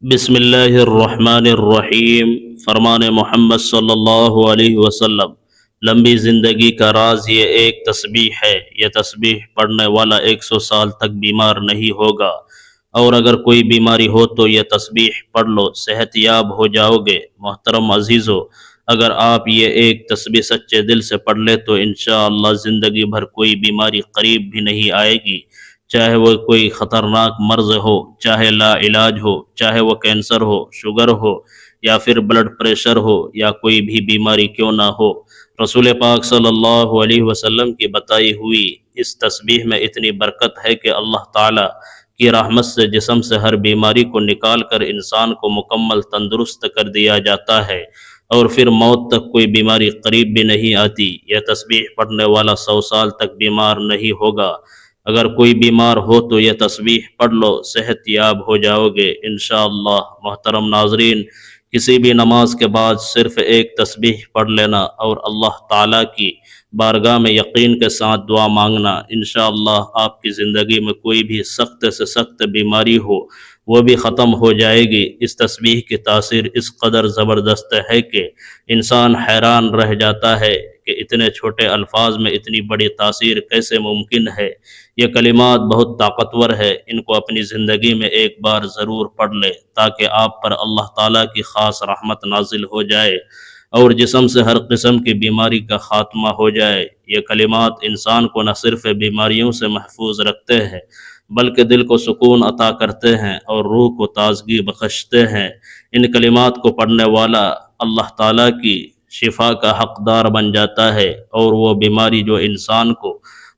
بسم اللہ الرحمن الرحیم۔ فرمان محمد صلی اللہ علیہ وسلم، لمبی زندگی کا راز یہ ایک تسبیح ہے۔ یہ تسبیح پڑھنے والا 100 سال تک بیمار نہیں ہوگا، اور اگر کوئی بیماری ہو تو یہ تسبیح پڑھ لو، صحت یاب ہو جاؤ گے۔ محترم عزیزو، اگر آپ یہ ایک تسبیح سچے دل سے پڑھ لے تو انشاءاللہ زندگی بھر کوئی بیماری قریب بھی نہیں آئے گی، چاہے وہ کوئی خطرناک مرض ہو، چاہے لا علاج ہو، چاہے وہ کینسر ہو، شوگر ہو، یا پھر بلڈ پریشر ہو، یا کوئی بھی بیماری کیوں نہ ہو۔ رسول پاک صلی اللہ علیہ وسلم کی بتائی ہوئی اس تسبیح میں اتنی برکت ہے کہ اللہ تعالی کی رحمت سے جسم سے ہر بیماری کو نکال کر انسان کو مکمل تندرست کر دیا جاتا ہے، اور پھر موت تک کوئی بیماری قریب بھی نہیں آتی۔ یہ تسبیح پڑھنے والا 100 سال تک بیمار نہیں ہوگا۔ اگر کوئی بیمار ہو تو یہ تسبیح پڑھ لو، صحت یاب ہو جاؤ گے انشاءاللہ۔ محترم ناظرین، کسی بھی نماز کے بعد صرف ایک تسبیح پڑھ لینا اور اللہ تعالیٰ کی بارگاہ میں یقین کے ساتھ دعا مانگنا، انشاءاللہ آپ کی زندگی میں کوئی بھی سخت سے سخت بیماری ہو وہ بھی ختم ہو جائے گی۔ اس تسبیح کی تاثیر اس قدر زبردست ہے کہ انسان حیران رہ جاتا ہے کہ اتنے چھوٹے الفاظ میں اتنی بڑی تاثیر کیسے ممکن ہے۔ یہ کلمات بہت طاقتور ہے، ان کو اپنی زندگی میں ایک بار ضرور پڑھ لے تاکہ آپ پر اللہ تعالیٰ کی خاص رحمت نازل ہو جائے اور جسم سے ہر قسم کی بیماری کا خاتمہ ہو جائے۔ یہ کلمات انسان کو نہ صرف بیماریوں سے محفوظ رکھتے ہیں بلکہ دل کو سکون عطا کرتے ہیں اور روح کو تازگی بخشتے ہیں۔ ان کلمات کو پڑھنے والا اللہ تعالیٰ کی شفا کا حقدار بن جاتا ہے، اور وہ بیماری جو انسان کو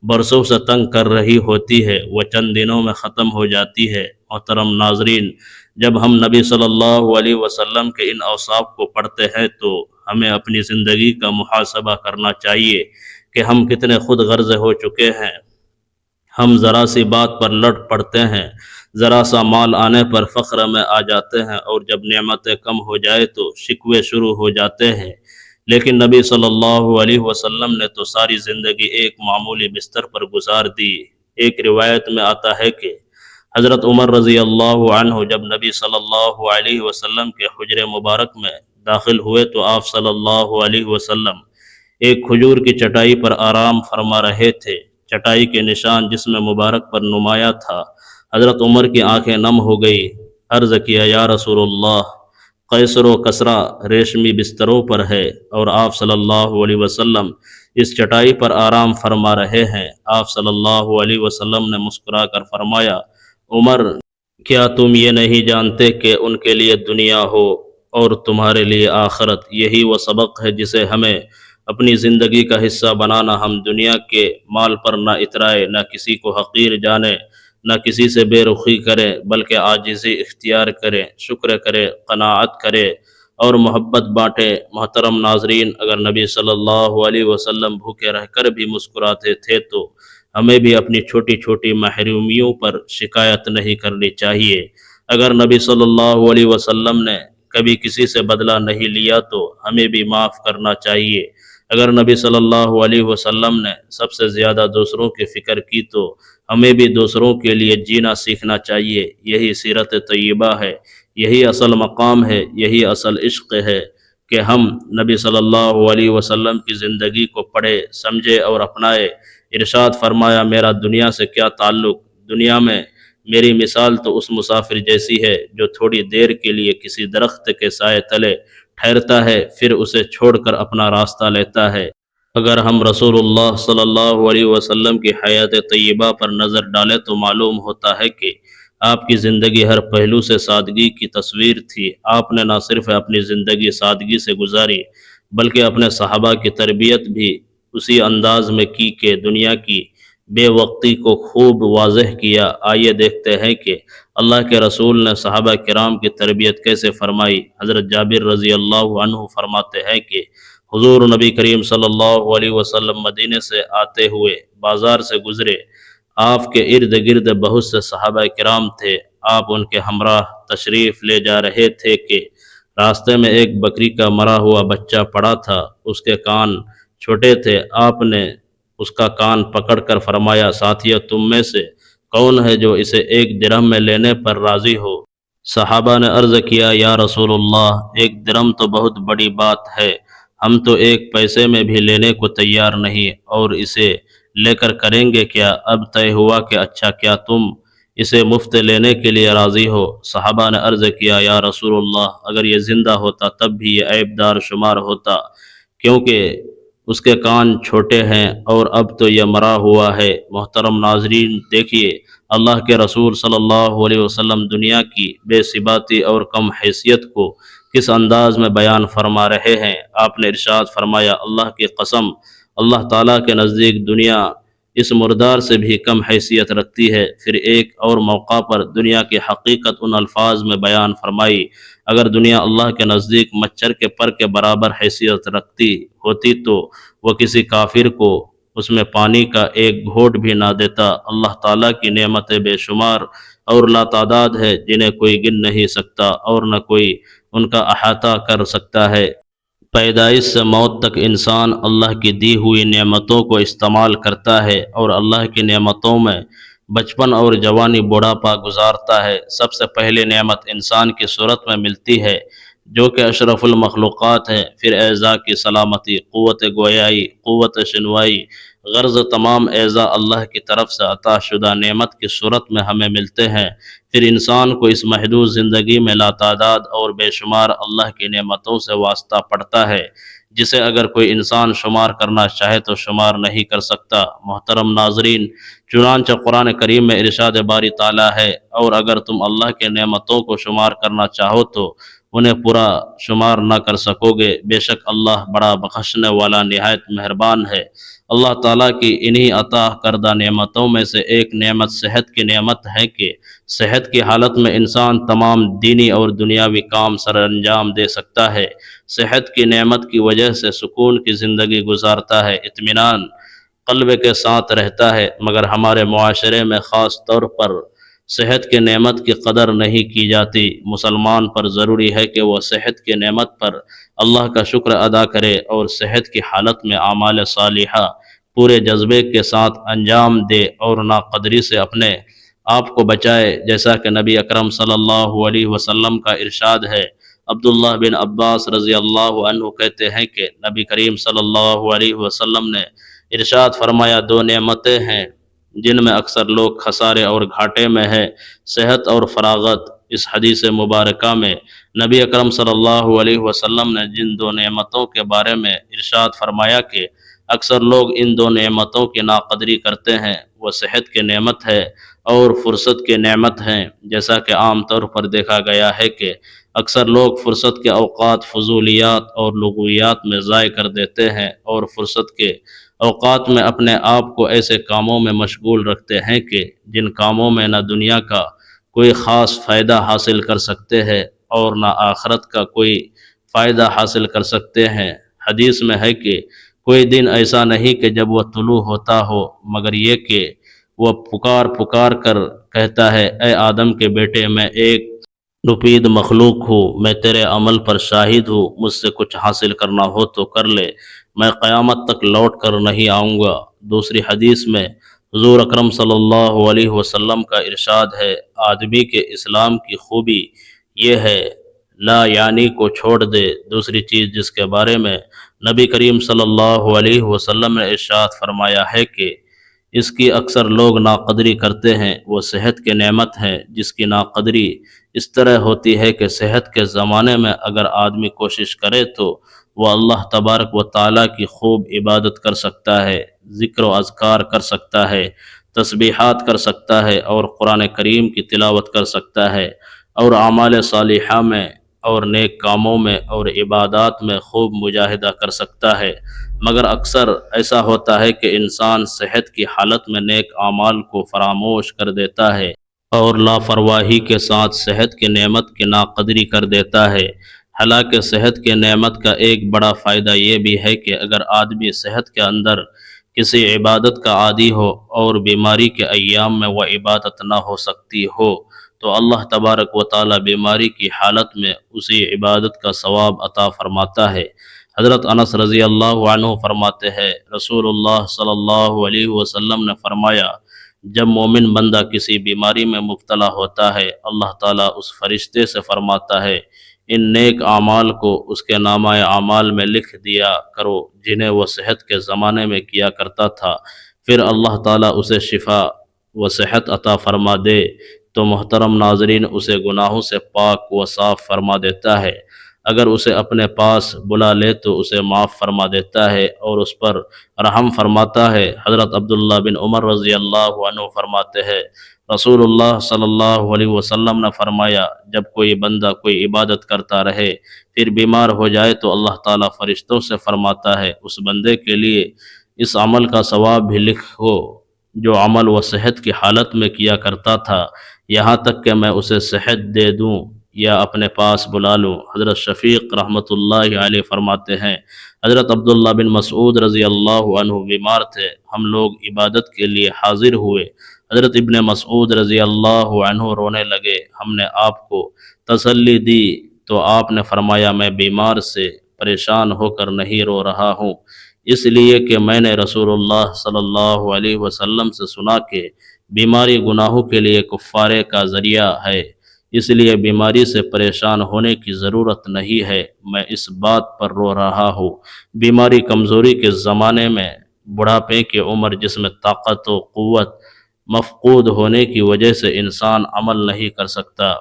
برسوں سے تنگ کر رہی ہوتی ہے وہ چند دنوں میں ختم ہو جاتی ہے۔ محترم ناظرین، جب ہم نبی صلی اللہ علیہ وسلم کے ان اوصاف کو پڑھتے ہیں تو ہمیں اپنی زندگی کا محاسبہ کرنا چاہیے کہ ہم کتنے خود غرض ہو چکے ہیں۔ ہم ذرا سی بات پر لڑ پڑتے ہیں، ذرا سا مال آنے پر فخر میں آ جاتے ہیں، اور جب نعمتیں کم ہو جائے تو شکوے شروع ہو جاتے ہیں۔ لیکن نبی صلی اللہ علیہ وسلم نے تو ساری زندگی ایک معمولی بستر پر گزار دی۔ ایک روایت میں آتا ہے کہ حضرت عمر رضی اللہ عنہ جب نبی صلی اللہ علیہ وسلم کے حجر مبارک میں داخل ہوئے تو آپ صلی اللہ علیہ وسلم ایک کھجور کی چٹائی پر آرام فرما رہے تھے۔ چٹائی کے نشان جسم مبارک پر نمایاں تھا۔ حضرت عمر کی آنکھیں نم ہو گئی۔ عرض کیا، یا رسول اللہ، قیصر و کسریٰ ریشمی بستروں پر ہے اور آپ صلی اللہ علیہ وسلم اس چٹائی پر آرام فرما رہے ہیں۔ آپ صلی اللہ علیہ وسلم نے مسکرا کر فرمایا، عمر، کیا تم یہ نہیں جانتے کہ ان کے لیے دنیا ہو اور تمہارے لیے آخرت؟ یہی وہ سبق ہے جسے ہمیں اپنی زندگی کا حصہ بنانا۔ ہم دنیا کے مال پر نہ اترائے، نہ کسی کو حقیر جانے، نہ کسی سے بے رخی کریں، بلکہ عاجزی اختیار کریں، شکر کریں، قناعت کریں اور محبت بانٹیں۔ محترم ناظرین، اگر نبی صلی اللہ علیہ وسلم بھوکے رہ کر بھی مسکراتے تھے تو ہمیں بھی اپنی چھوٹی چھوٹی محرومیوں پر شکایت نہیں کرنی چاہیے۔ اگر نبی صلی اللہ علیہ وسلم نے کبھی کسی سے بدلہ نہیں لیا تو ہمیں بھی معاف کرنا چاہیے۔ اگر نبی صلی اللہ علیہ وسلم نے سب سے زیادہ دوسروں کی فکر کی تو ہمیں بھی دوسروں کے لیے جینا سیکھنا چاہیے۔ یہی سیرت طیبہ ہے، یہی اصل مقام ہے، یہی اصل عشق ہے کہ ہم نبی صلی اللہ علیہ وسلم کی زندگی کو پڑھے، سمجھے اور اپنائے۔ ارشاد فرمایا، میرا دنیا سے کیا تعلق؟ دنیا میں میری مثال تو اس مسافر جیسی ہے جو تھوڑی دیر کے لیے کسی درخت کے سائے تلے ٹھہرتا ہے، پھر اسے چھوڑ کر اپنا راستہ لیتا ہے۔ اگر ہم رسول اللہ صلی اللہ علیہ وسلم کی حیات طیبہ پر نظر ڈالیں تو معلوم ہوتا ہے کہ آپ کی زندگی ہر پہلو سے سادگی کی تصویر تھی۔ آپ نے نہ صرف اپنی زندگی سادگی سے گزاری بلکہ اپنے صحابہ کی تربیت بھی اسی انداز میں کی کہ دنیا کی بے وقتی کو خوب واضح کیا۔ آئیے دیکھتے ہیں کہ اللہ کے رسول نے صحابہ کرام کی تربیت کیسے فرمائی۔ حضرت جابر رضی اللہ عنہ فرماتے ہیں کہ حضور نبی کریم صلی اللہ علیہ وسلم مدینے سے آتے ہوئے بازار سے گزرے۔ آپ کے ارد گرد بہت سے صحابہ کرام تھے۔ آپ ان کے ہمراہ تشریف لے جا رہے تھے کہ راستے میں ایک بکری کا مرا ہوا بچہ پڑا تھا، اس کے کان چھوٹے تھے۔ آپ نے اس کا کان پکڑ کر فرمایا، ساتھیو، تم میں سے کون ہے جو اسے 1 درہم میں لینے پر راضی ہو؟ صحابہ نے عرض کیا یا رسول اللہ، ایک درم تو بہت بڑی بات ہے، ہم تو ایک پیسے میں بھی لینے کو تیار نہیں، اور اسے لے کر کریں گے کیا؟ اب طے ہوا کہ اچھا کیا تم اسے مفت لینے کے لیے راضی ہو؟ صحابہ نے عرض کیا یا رسول اللہ، اگر یہ زندہ ہوتا تب بھی یہ عیب دار شمار ہوتا، کیونکہ اس کے کان چھوٹے ہیں، اور اب تو یہ مرا ہوا ہے۔ محترم ناظرین، دیکھیے اللہ کے رسول صلی اللہ علیہ وسلم دنیا کی بے ثباتی اور کم حیثیت کو کس انداز میں بیان فرما رہے ہیں۔ آپ نے ارشاد فرمایا، اللہ کی قسم، اللہ تعالیٰ کے نزدیک دنیا اس مردار سے بھی کم حیثیت رکھتی ہے۔ پھر ایک اور موقع پر دنیا کی حقیقت ان الفاظ میں بیان فرمائی، اگر دنیا اللہ کے نزدیک مچھر کے پر کے برابر حیثیت رکھتی ہوتی تو وہ کسی کافر کو اس میں پانی کا ایک گھونٹ بھی نہ دیتا۔ اللہ تعالیٰ کی نعمتیں بے شمار اور لاتعداد ہے، جنہیں کوئی گن نہیں سکتا اور نہ کوئی ان کا احاطہ کر سکتا ہے۔ پیدائش سے موت تک انسان اللہ کی دی ہوئی نعمتوں کو استعمال کرتا ہے، اور اللہ کی نعمتوں میں بچپن اور جوانی بڑھاپا گزارتا ہے۔ سب سے پہلی نعمت انسان کی صورت میں ملتی ہے، جو کہ اشرف المخلوقات ہے۔ پھر اعضاء کی سلامتی، قوت گویائی، قوت شنوائی، غرض تمام اعضاء اللہ کی طرف سے عطا شدہ نعمت کی صورت میں ہمیں ملتے ہیں۔ پھر انسان کو اس محدود زندگی میں لاتعداد اور بے شمار اللہ کی نعمتوں سے واسطہ پڑتا ہے، جسے اگر کوئی انسان شمار کرنا چاہے تو شمار نہیں کر سکتا۔ محترم ناظرین، چنانچہ قرآن کریم میں ارشاد باری تعالیٰ ہے، اور اگر تم اللہ کے نعمتوں کو شمار کرنا چاہو تو انہیں پورا شمار نہ کر سکو گے، بے شک اللہ بڑا بخشنے والا نہایت مہربان ہے۔ اللہ تعالیٰ کی انہی عطا کردہ نعمتوں میں سے ایک نعمت صحت کی نعمت ہے کہ صحت کی حالت میں انسان تمام دینی اور دنیاوی کام سر انجام دے سکتا ہے۔ صحت کی نعمت کی وجہ سے سکون کی زندگی گزارتا ہے، اطمینان قلب کے ساتھ رہتا ہے، مگر ہمارے معاشرے میں خاص طور پر صحت کی نعمت کی قدر نہیں کی جاتی۔ مسلمان پر ضروری ہے کہ وہ صحت کی نعمت پر اللہ کا شکر ادا کرے اور صحت کی حالت میں اعمال صالحہ پورے جذبے کے ساتھ انجام دے، اور ناقدری سے اپنے آپ کو بچائے، جیسا کہ نبی اکرم صلی اللہ علیہ وسلم کا ارشاد ہے۔ عبداللہ بن عباس رضی اللہ عنہ کہتے ہیں کہ نبی کریم صلی اللہ علیہ وسلم نے ارشاد فرمایا، دو نعمتیں ہیں جن میں اکثر لوگ خسارے اور گھاٹے میں ہے، صحت اور فراغت۔ اس حدیث مبارکہ میں نبی اکرم صلی اللہ علیہ وسلم نے جن دو نعمتوں کے بارے میں ارشاد فرمایا کہ اکثر لوگ ان دو نعمتوں کی ناقدری کرتے ہیں، وہ صحت کی نعمت ہے اور فرصت کی نعمت ہیں۔ جیسا کہ عام طور پر دیکھا گیا ہے کہ اکثر لوگ فرصت کے اوقات فضولیات اور لغویات میں ضائع کر دیتے ہیں، اور فرصت کے اوقات میں اپنے آپ کو ایسے کاموں میں مشغول رکھتے ہیں کہ جن کاموں میں نہ دنیا کا کوئی خاص فائدہ حاصل کر سکتے ہیں اور نہ آخرت کا کوئی فائدہ حاصل کر سکتے ہیں۔ حدیث میں ہے کہ کوئی دن ایسا نہیں کہ جب وہ طلوع ہوتا ہو مگر یہ کہ وہ پکار پکار کر کہتا ہے، اے آدم کے بیٹے، میں ایک نپید مخلوق ہوں، میں تیرے عمل پر شاہد ہوں، مجھ سے کچھ حاصل کرنا ہو تو کر لے، میں قیامت تک لوٹ کر نہیں آؤں گا۔ دوسری حدیث میں حضور اکرم صلی اللہ علیہ وسلم کا ارشاد ہے، آدمی کے اسلام کی خوبی یہ ہے لا یعنی کو چھوڑ دے۔ دوسری چیز جس کے بارے میں نبی کریم صلی اللہ علیہ وسلم نے ارشاد فرمایا ہے کہ اس کی اکثر لوگ ناقدری کرتے ہیں، وہ صحت کی نعمت ہے، جس کی ناقدری اس طرح ہوتی ہے کہ صحت کے زمانے میں اگر آدمی کوشش کرے تو وہ اللہ تبارک و تعالیٰ کی خوب عبادت کر سکتا ہے، ذکر و اذکار کر سکتا ہے، تسبیحات کر سکتا ہے، اور قرآن کریم کی تلاوت کر سکتا ہے، اور اعمال صالحہ میں اور نیک کاموں میں اور عبادات میں خوب مجاہدہ کر سکتا ہے۔ مگر اکثر ایسا ہوتا ہے کہ انسان صحت کی حالت میں نیک اعمال کو فراموش کر دیتا ہے اور لاپرواہی کے ساتھ صحت کی نعمت کی ناقدری کر دیتا ہے۔ حالانکہ صحت کی نعمت کا ایک بڑا فائدہ یہ بھی ہے کہ اگر آدمی صحت کے اندر کسی عبادت کا عادی ہو اور بیماری کے ایام میں وہ عبادت نہ ہو سکتی ہو تو اللہ تبارک و تعالی بیماری کی حالت میں اسی عبادت کا ثواب عطا فرماتا ہے۔ حضرت انس رضی اللہ عنہ فرماتے ہیں، رسول اللہ صلی اللہ علیہ وسلم نے فرمایا، جب مومن بندہ کسی بیماری میں مبتلا ہوتا ہے، اللہ تعالیٰ اس فرشتے سے فرماتا ہے ان نیک اعمال کو اس کے نامہ اعمال میں لکھ دیا کرو جنہیں وہ صحت کے زمانے میں کیا کرتا تھا، پھر اللہ تعالیٰ اسے شفا و صحت عطا فرما دے تو محترم ناظرین اسے گناہوں سے پاک و صاف فرما دیتا ہے۔ اگر اسے اپنے پاس بلا لے تو اسے معاف فرما دیتا ہے اور اس پر رحم فرماتا ہے۔ حضرت عبداللہ بن عمر رضی اللہ عنہ فرماتے ہیں رسول اللہ صلی اللہ علیہ وسلم نے فرمایا جب کوئی بندہ کوئی عبادت کرتا رہے پھر بیمار ہو جائے تو اللہ تعالیٰ فرشتوں سے فرماتا ہے اس بندے کے لیے اس عمل کا ثواب بھی لکھو جو عمل وہ صحت کی حالت میں کیا کرتا تھا، یہاں تک کہ میں اسے صحت دے دوں یا اپنے پاس بلا لوں۔ حضرت شفیق رحمۃ اللہ علیہ فرماتے ہیں حضرت عبداللہ بن مسعود رضی اللہ عنہ بیمار تھے، ہم لوگ عبادت کے لیے حاضر ہوئے، حضرت ابن مسعود رضی اللہ عنہ رونے لگے، ہم نے آپ کو تسلی دی تو آپ نے فرمایا میں بیمار سے پریشان ہو کر نہیں رو رہا ہوں، اس لیے کہ میں نے رسول اللہ صلی اللہ علیہ وسلم سے سنا کہ بیماری گناہوں کے لیے کفارے کا ذریعہ ہے، اس لیے بیماری سے پریشان ہونے کی ضرورت نہیں ہے، میں اس بات پر رو رہا ہوں بیماری کمزوری کے زمانے میں بڑھاپے کی عمر جس میں طاقت و قوت مفقود ہونے کی وجہ سے انسان عمل نہیں کر سکتا،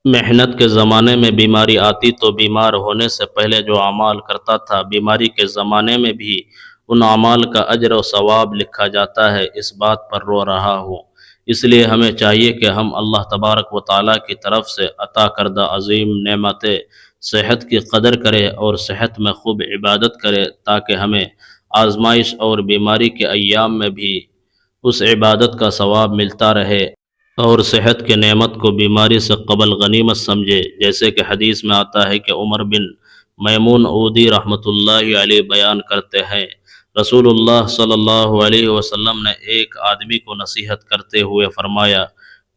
محنت کے زمانے میں بیماری آتی تو بیمار ہونے سے پہلے جو اعمال کرتا تھا بیماری کے زمانے میں بھی ان اعمال کا اجر و ثواب لکھا جاتا ہے، اس بات پر رو رہا ہوں۔ اس لیے ہمیں چاہیے کہ ہم اللہ تبارک و تعالیٰ کی طرف سے عطا کردہ عظیم نعمت صحت کی قدر کرے اور صحت میں خوب عبادت کرے تاکہ ہمیں آزمائش اور بیماری کے ایام میں بھی اس عبادت کا ثواب ملتا رہے اور صحت کے نعمت کو بیماری سے قبل غنیمت سمجھے، جیسے کہ حدیث میں آتا ہے کہ عمر بن میمون عودی رحمۃ اللہ علیہ بیان کرتے ہیں رسول اللہ صلی اللہ علیہ وسلم نے ایک آدمی کو نصیحت کرتے ہوئے فرمایا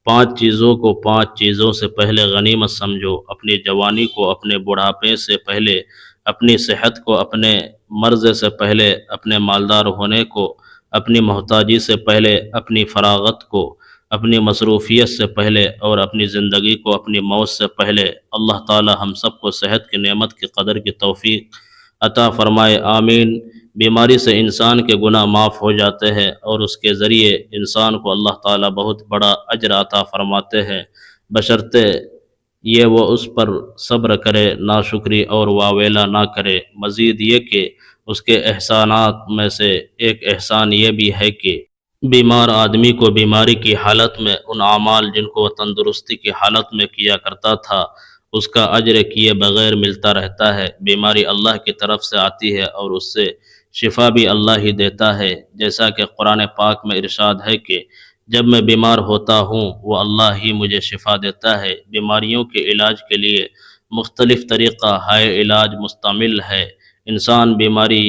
5 چیزوں کو 5 چیزوں سے پہلے غنیمت سمجھو، اپنی جوانی کو اپنے بڑھاپے سے پہلے، اپنی صحت کو اپنے مرض سے پہلے، اپنے مالدار ہونے کو اپنی محتاجی سے پہلے، اپنی فراغت کو اپنی مصروفیت سے پہلے اور اپنی زندگی کو اپنی موت سے پہلے۔ اللہ تعالی ہم سب کو صحت کی نعمت کی قدر کی توفیق عطا فرمائے، آمین۔ بیماری سے انسان کے گناہ معاف ہو جاتے ہیں اور اس کے ذریعے انسان کو اللہ تعالی بہت بڑا اجر عطا فرماتے ہیں، بشرطے یہ وہ اس پر صبر کرے، ناشکری اور واویلا نہ کرے۔ مزید یہ کہ اس کے احسانات میں سے ایک احسان یہ بھی ہے کہ بیمار آدمی کو بیماری کی حالت میں ان اعمال جن کو وہ تندرستی کی حالت میں کیا کرتا تھا اس کا اجر کیے بغیر ملتا رہتا ہے۔ بیماری اللہ کی طرف سے آتی ہے اور اس سے شفا بھی اللہ ہی دیتا ہے، جیسا کہ قرآن پاک میں ارشاد ہے کہ جب میں بیمار ہوتا ہوں وہ اللہ ہی مجھے شفا دیتا ہے۔ بیماریوں کے علاج کے لیے مختلف طریقہ ہائے علاج مستعمل ہے، انسان بیماری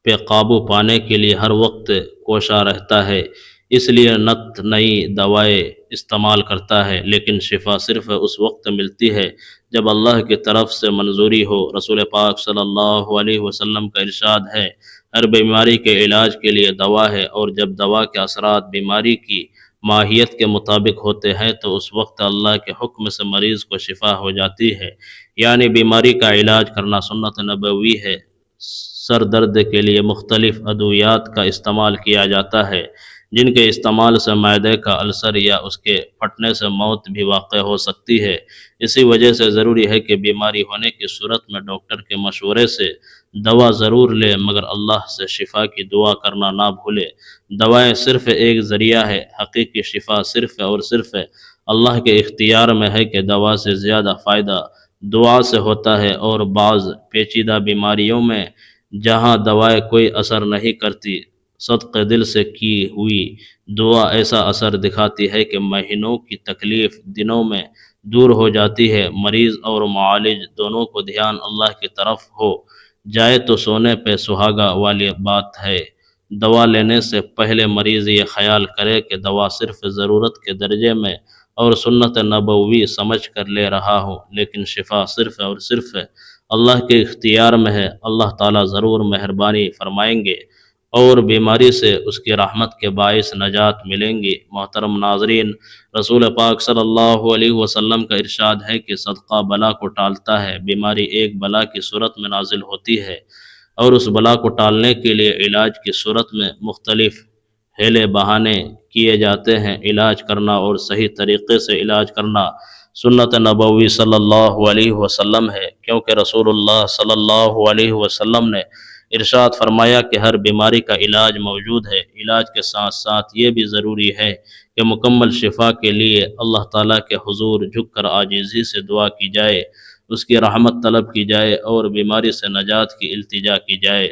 پہ قابو پانے کے لیے ہر وقت کوشاں رہتا ہے، اس لیے نت نئی دوائیں استعمال کرتا ہے، لیکن شفا صرف اس وقت ملتی ہے جب اللہ کی طرف سے منظوری ہو۔ رسول پاک صلی اللہ علیہ وسلم کا ارشاد ہے ہر بیماری کے علاج کے لیے دوا ہے اور جب دوا کے اثرات بیماری کی ماہیت کے مطابق ہوتے ہیں تو اس وقت اللہ کے حکم سے مریض کو شفا ہو جاتی ہے، یعنی بیماری کا علاج کرنا سنت نبوی ہے۔ سر درد کے لیے مختلف ادویات کا استعمال کیا جاتا ہے جن کے استعمال سے معدے کا السر یا اس کے پھٹنے سے موت بھی واقع ہو سکتی ہے، اسی وجہ سے ضروری ہے کہ بیماری ہونے کی صورت میں ڈاکٹر کے مشورے سے دوا ضرور لے مگر اللہ سے شفا کی دعا کرنا نہ بھولے۔ دوائیں صرف ایک ذریعہ ہے، حقیقی شفا صرف اور صرف اللہ کے اختیار میں ہے کہ دوا سے زیادہ فائدہ دعا سے ہوتا ہے اور بعض پیچیدہ بیماریوں میں جہاں دوائیں کوئی اثر نہیں کرتی صدقے دل سے کی ہوئی دعا ایسا اثر دکھاتی ہے کہ مہینوں کی تکلیف دنوں میں دور ہو جاتی ہے۔ مریض اور معالج دونوں کو دھیان اللہ کی طرف ہو جائے تو سونے پہ سہاگا والی بات ہے۔ دوا لینے سے پہلے مریض یہ خیال کرے کہ دوا صرف ضرورت کے درجے میں اور سنت نبوی سمجھ کر لے رہا ہوں، لیکن شفا صرف اور صرف اللہ کے اختیار میں ہے، اللہ تعالیٰ ضرور مہربانی فرمائیں گے اور بیماری سے اس کی رحمت کے باعث نجات ملیں گی۔ محترم ناظرین، رسول پاک صلی اللہ علیہ وسلم کا ارشاد ہے کہ صدقہ بلا کو ٹالتا ہے۔ بیماری ایک بلا کی صورت میں نازل ہوتی ہے اور اس بلا کو ٹالنے کے لیے علاج کی صورت میں مختلف ہیلے بہانے کیے جاتے ہیں۔ علاج کرنا اور صحیح طریقے سے علاج کرنا سنت نبوی صلی اللہ علیہ وسلم ہے، کیونکہ رسول اللہ صلی اللہ علیہ وسلم نے ارشاد فرمایا کہ ہر بیماری کا علاج موجود ہے۔ علاج کے ساتھ ساتھ یہ بھی ضروری ہے کہ مکمل شفا کے لیے اللہ تعالیٰ کے حضور جھک کر عاجزی سے دعا کی جائے، اس کی رحمت طلب کی جائے اور بیماری سے نجات کی التجا کی جائے۔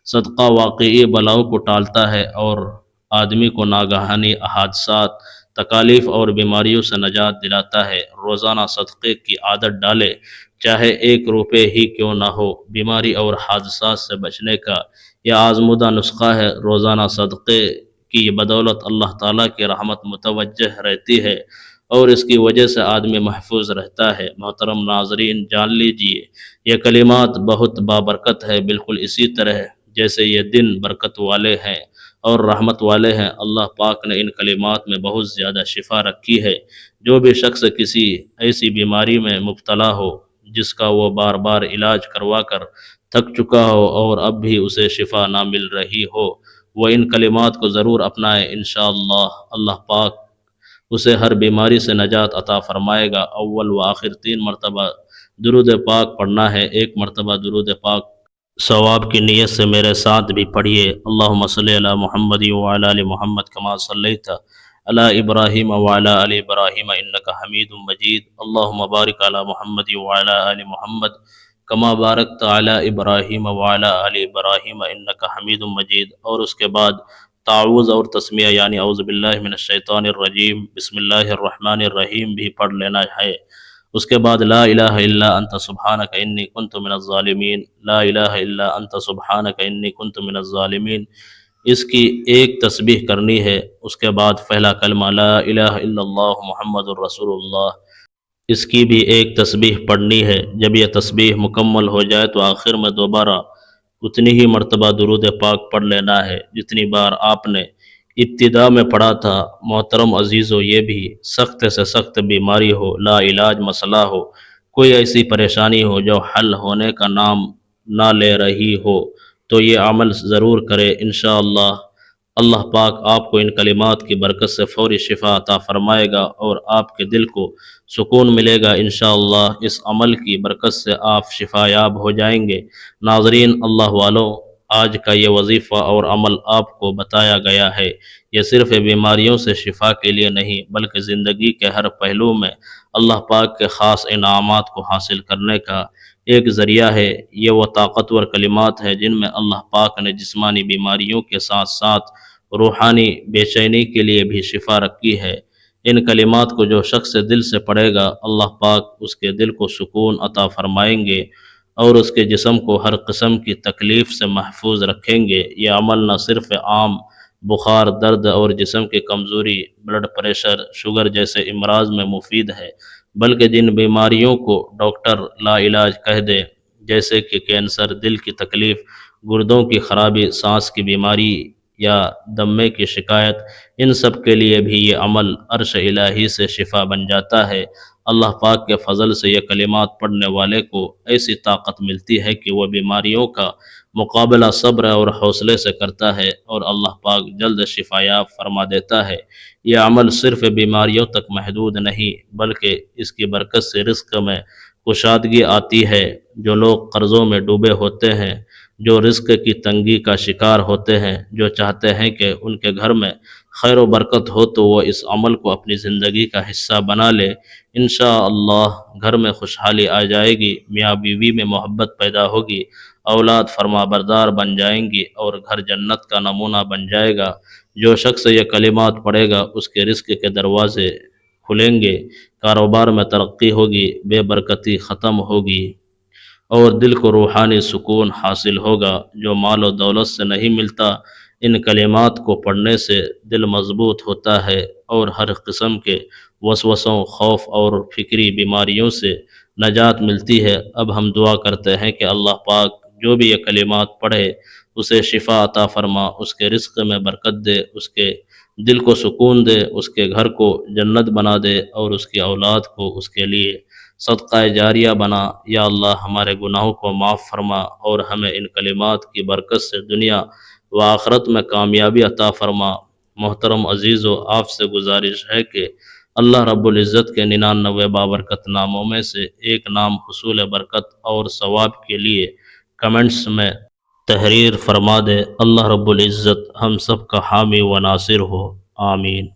صدقہ واقعی بلاؤں کو ٹالتا ہے اور آدمی کو ناگہانی حادثات، تکالیف اور بیماریوں سے نجات دلاتا ہے۔ روزانہ صدقے کی عادت ڈالے، چاہے 1 روپے ہی کیوں نہ ہو۔ بیماری اور حادثات سے بچنے کا یہ آزمودہ نسخہ ہے۔ روزانہ صدقے کی بدولت اللہ تعالیٰ کی رحمت متوجہ رہتی ہے اور اس کی وجہ سے آدمی محفوظ رہتا ہے۔ محترم ناظرین، جان لیجئے یہ کلمات بہت بابرکت ہے، بالکل اسی طرح جیسے یہ دن برکت والے ہیں اور رحمت والے ہیں۔ اللہ پاک نے ان کلمات میں بہت زیادہ شفا رکھی ہے۔ جو بھی شخص کسی ایسی بیماری میں مبتلا ہو جس کا وہ بار بار علاج کروا کر تھک چکا ہو اور اب بھی اسے شفا نہ مل رہی ہو، وہ ان کلمات کو ضرور اپنائے۔ انشاءاللہ اللہ پاک اسے ہر بیماری سے نجات عطا فرمائے گا۔ اول و آخر 3 مرتبہ درود پاک پڑھنا ہے۔ 1 مرتبہ درود پاک ثواب کی نیت سے میرے ساتھ بھی پڑھیے۔ اللہم صلی علی محمد وعلی آل محمد کما صلیت علی ابراہیم وعلی آل ابراہیم انک حمید مجید۔ اللہم بارک علی محمد وعلی آل محمد کما بارکت علی ابراہیم وعلی آل ابراہیم انک حمید مجید۔ اور اس کے بعد تعوذ اور تسمیہ یعنی اعوذ باللہ من الشیطان الرجیم بسم اللہ الرحمن الرحیم بھی پڑھ لینا ہے۔ اس کے بعد لا الہ الا انت سبحانک انی کنت من الظالمین، لا الہ الا انت سبحانک انی کنت من الظالمین، اس کی 1 تسبیح کرنی ہے۔ اس کے بعد پہلا کلمہ لا الہ الا اللہ محمد الرسول اللہ، اس کی بھی 1 تسبیح پڑھنی ہے۔ جب یہ تسبیح مکمل ہو جائے تو آخر میں دوبارہ اتنی ہی مرتبہ درود پاک پڑھ لینا ہے جتنی بار آپ نے ابتدا میں پڑھا تھا۔ محترم عزیزو، یہ بھی سخت سے سخت بیماری ہو، لا علاج مسئلہ ہو، کوئی ایسی پریشانی ہو جو حل ہونے کا نام نہ لے رہی ہو، تو یہ عمل ضرور کرے۔ انشاءاللہ اللہ پاک آپ کو ان کلمات کی برکت سے فوری شفا عطا فرمائے گا اور آپ کے دل کو سکون ملے گا۔ انشاءاللہ اس عمل کی برکت سے آپ شفا یاب ہو جائیں گے۔ ناظرین اللہ والو، آج کا یہ وظیفہ اور عمل آپ کو بتایا گیا ہے، یہ صرف بیماریوں سے شفا کے لیے نہیں بلکہ زندگی کے ہر پہلو میں اللہ پاک کے خاص انعامات کو حاصل کرنے کا ایک ذریعہ ہے۔ یہ وہ طاقتور کلمات ہیں جن میں اللہ پاک نے جسمانی بیماریوں کے ساتھ ساتھ روحانی بے چینی کے لیے بھی شفا رکھی ہے۔ ان کلمات کو جو شخص دل سے پڑھے گا، اللہ پاک اس کے دل کو سکون عطا فرمائیں گے اور اس کے جسم کو ہر قسم کی تکلیف سے محفوظ رکھیں گے۔ یہ عمل نہ صرف عام بخار، درد اور جسم کی کمزوری، بلڈ پریشر، شوگر جیسے امراض میں مفید ہے، بلکہ جن بیماریوں کو ڈاکٹر لا علاج کہہ دے، جیسے کہ کینسر، دل کی تکلیف، گردوں کی خرابی، سانس کی بیماری یا دمے کی شکایت، ان سب کے لیے بھی یہ عمل عرش الہی سے شفا بن جاتا ہے۔ اللہ پاک کے فضل سے یہ کلمات پڑھنے والے کو ایسی طاقت ملتی ہے کہ وہ بیماریوں کا مقابلہ صبر اور حوصلے سے کرتا ہے اور اللہ پاک جلد شفا یاب فرما دیتا ہے۔ یہ عمل صرف بیماریوں تک محدود نہیں بلکہ اس کی برکت سے رزق میں کشادگی آتی ہے۔ جو لوگ قرضوں میں ڈوبے ہوتے ہیں، جو رزق کی تنگی کا شکار ہوتے ہیں، جو چاہتے ہیں کہ ان کے گھر میں خیر و برکت ہو، تو وہ اس عمل کو اپنی زندگی کا حصہ بنا لے۔ انشاءاللہ گھر میں خوشحالی آ جائے گی، میاں بیوی میں محبت پیدا ہوگی، اولاد فرما بردار بن جائیں گی اور گھر جنت کا نمونہ بن جائے گا۔ جو شخص یہ کلمات پڑھے گا اس کے رزق کے دروازے کھلیں گے، کاروبار میں ترقی ہوگی، بے برکتی ختم ہوگی اور دل کو روحانی سکون حاصل ہوگا جو مال و دولت سے نہیں ملتا۔ ان کلمات کو پڑھنے سے دل مضبوط ہوتا ہے اور ہر قسم کے وسوسوں، خوف اور فکری بیماریوں سے نجات ملتی ہے۔ اب ہم دعا کرتے ہیں کہ اللہ پاک جو بھی یہ کلمات پڑھے اسے شفا عطا فرما، اس کے رزق میں برکت دے، اس کے دل کو سکون دے، اس کے گھر کو جنت بنا دے، اور اس کی اولاد کو اس کے لیے صدقہ جاریہ بنا۔ یا اللہ ہمارے گناہوں کو معاف فرما، اور ہمیں ان کلمات کی برکت سے دنیا و آخرت میں کامیابی عطا فرما۔ محترم عزیزو، آپ سے گزارش ہے کہ اللہ رب العزت کے 99 بابرکت ناموں میں سے ایک نام حصول برکت اور ثواب کے لیے کمنٹس میں تحریر فرما دے۔ اللہ رب العزت ہم سب کا حامی و ناصر ہو، آمین۔